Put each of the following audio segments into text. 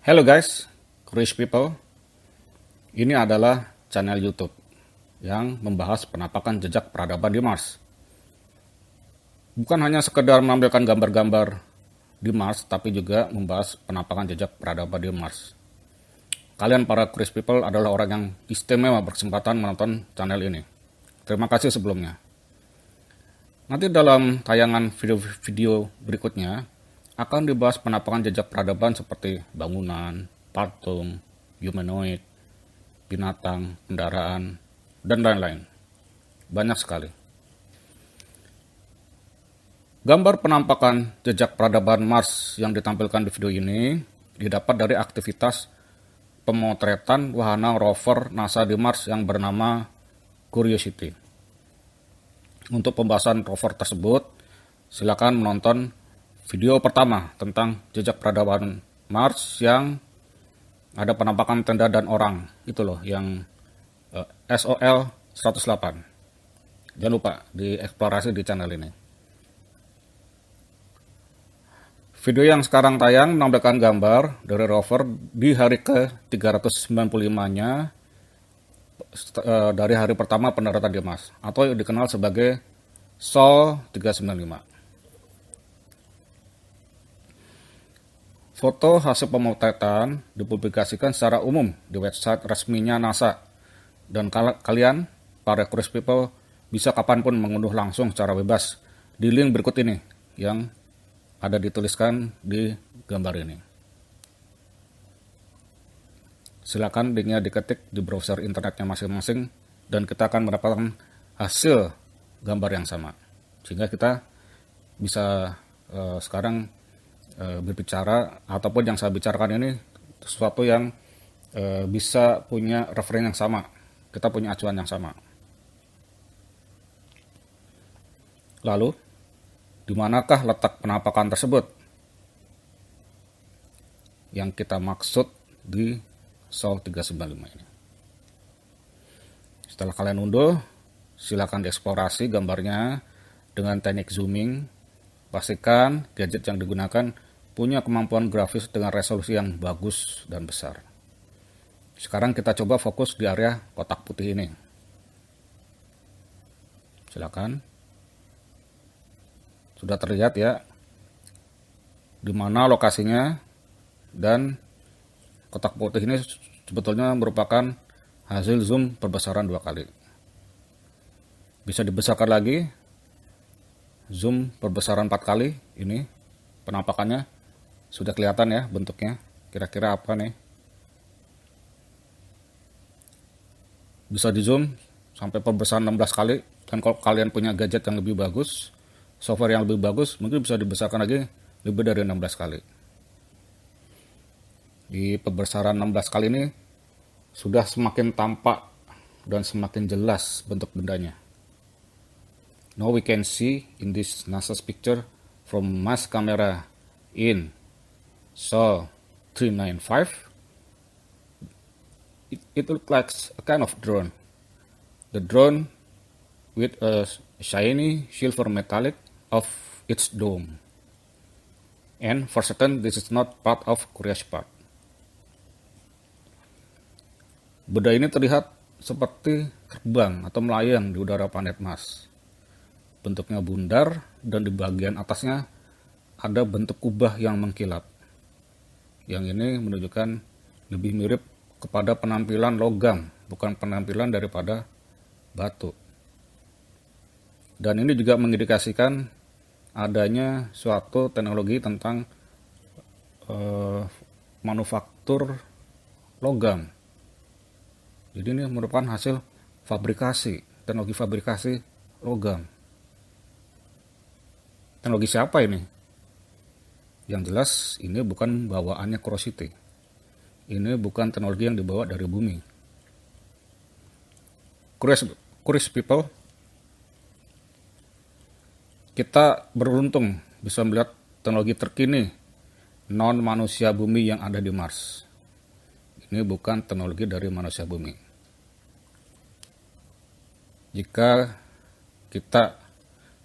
Hello guys, Curious People. Ini adalah channel YouTube yang membahas penampakan jejak peradaban di Mars. Bukan hanya sekedar menampilkan gambar-gambar di Mars, tapi juga membahas penampakan jejak peradaban di Mars. Kalian para Curious People adalah orang yang istimewa berkesempatan menonton channel ini. Terima kasih sebelumnya. Nanti dalam tayangan video-video berikutnya, akan dibahas penampakan jejak peradaban seperti bangunan, patung, humanoid, binatang, kendaraan, dan lain-lain. Banyak sekali. Gambar penampakan jejak peradaban Mars yang ditampilkan di video ini didapat dari aktivitas pemotretan wahana rover NASA di Mars yang bernama Curiosity. Untuk pembahasan rover tersebut, silakan menonton video pertama tentang jejak peradaban Mars yang ada penampakan tenda dan orang. Itu loh yang SOL 108. Jangan lupa dieksplorasi di channel ini. Video yang sekarang tayang menampilkan gambar dari rover di hari ke-395-nya dari hari pertama pendaratan di Mars, atau yang dikenal sebagai SOL 395. Foto hasil pemotretan dipublikasikan secara umum di website resminya NASA, dan kalian, para Curious People, bisa kapanpun mengunduh langsung secara bebas di link berikut ini yang ada dituliskan di gambar ini. Silakan linknya diketik di browser internetnya masing-masing dan kita akan mendapatkan hasil gambar yang sama. Sehingga kita bisa sekarang berbicara, ataupun yang saya bicarakan ini sesuatu yang bisa punya referensi yang sama, kita punya acuan yang sama. Lalu, di manakah letak penampakan tersebut yang kita maksud di SOL 395 ini? Setelah kalian unduh, silakan dieksplorasi gambarnya dengan teknik zooming. Pastikan gadget yang digunakan punya kemampuan grafis dengan resolusi yang bagus dan besar. Sekarang kita coba fokus di area kotak putih ini. Silakan. Sudah terlihat ya di mana lokasinya, dan kotak putih ini sebetulnya merupakan hasil zoom perbesaran 2 kali. Bisa dibesarkan lagi, zoom perbesaran 4 kali. Ini penampakannya sudah kelihatan ya bentuknya, kira-kira apa nih. Bisa di zoom sampai perbesaran 16 kali, dan kalau kalian punya gadget yang lebih bagus, software yang lebih bagus, mungkin bisa dibesarkan lagi lebih dari 16 kali. Di perbesaran 16 kali ini sudah semakin tampak dan semakin jelas bentuk bendanya. Now we can see in this NASA's picture from Mars camera in SOL 395. It looks like a kind of drone. The drone with a shiny silver metallic of its dome. And for certain, this is not part of Curious part. Benda ini terlihat seperti terbang atau melayang di udara planet Mars. Bentuknya bundar, dan di bagian atasnya ada bentuk kubah yang mengkilap. Yang ini menunjukkan lebih mirip kepada penampilan logam, bukan penampilan daripada batu. Dan ini juga mengindikasikan adanya suatu teknologi tentang manufaktur logam. Jadi ini merupakan hasil fabrikasi, teknologi fabrikasi logam. Teknologi siapa ini? Yang jelas ini bukan bawaannya Curiosity. Ini bukan teknologi yang dibawa dari bumi. Curious People, kita beruntung bisa melihat teknologi terkini non manusia bumi yang ada di Mars. Ini bukan teknologi dari manusia bumi. Jika kita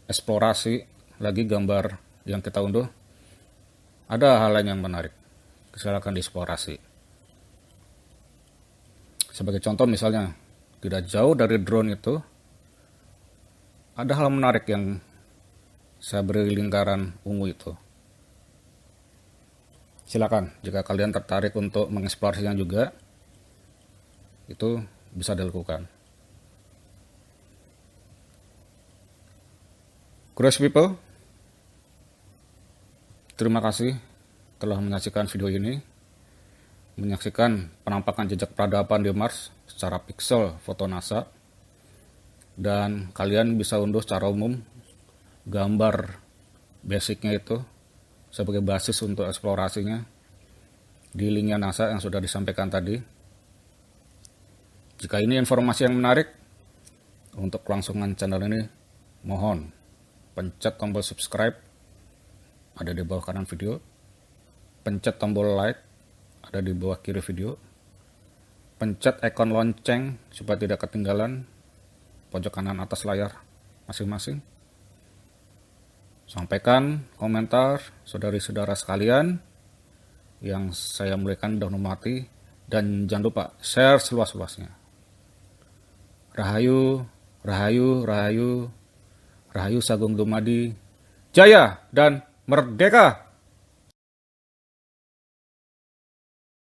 eksplorasi lagi gambar yang kita unduh, ada hal lain yang menarik. silakan dieksplorasi. Sebagai contoh misalnya, tidak jauh dari drone itu, ada hal menarik yang saya beri lingkaran ungu itu. Silakan, jika kalian tertarik untuk mengeksplorasinya juga, itu bisa dilakukan. Curious people, terima kasih telah menyaksikan video ini, menyaksikan penampakan jejak peradaban di Mars secara piksel foto NASA, dan kalian bisa unduh secara umum gambar basicnya itu sebagai basis untuk eksplorasinya di linknya NASA yang sudah disampaikan tadi. Jika ini informasi yang menarik untuk kelangsungan channel ini, mohon pencet tombol subscribe ada di bawah kanan video, pencet tombol like ada di bawah kiri video, pencet ikon lonceng supaya tidak ketinggalan pojok kanan atas layar masing-masing. Sampaikan komentar saudari-saudara sekalian yang saya muliakan dan hormati, dan jangan lupa share seluas-luasnya. Rahayu, Rahayu, Rahayu, Rahayu Sagung Dumadi, Jaya dan Merdeka!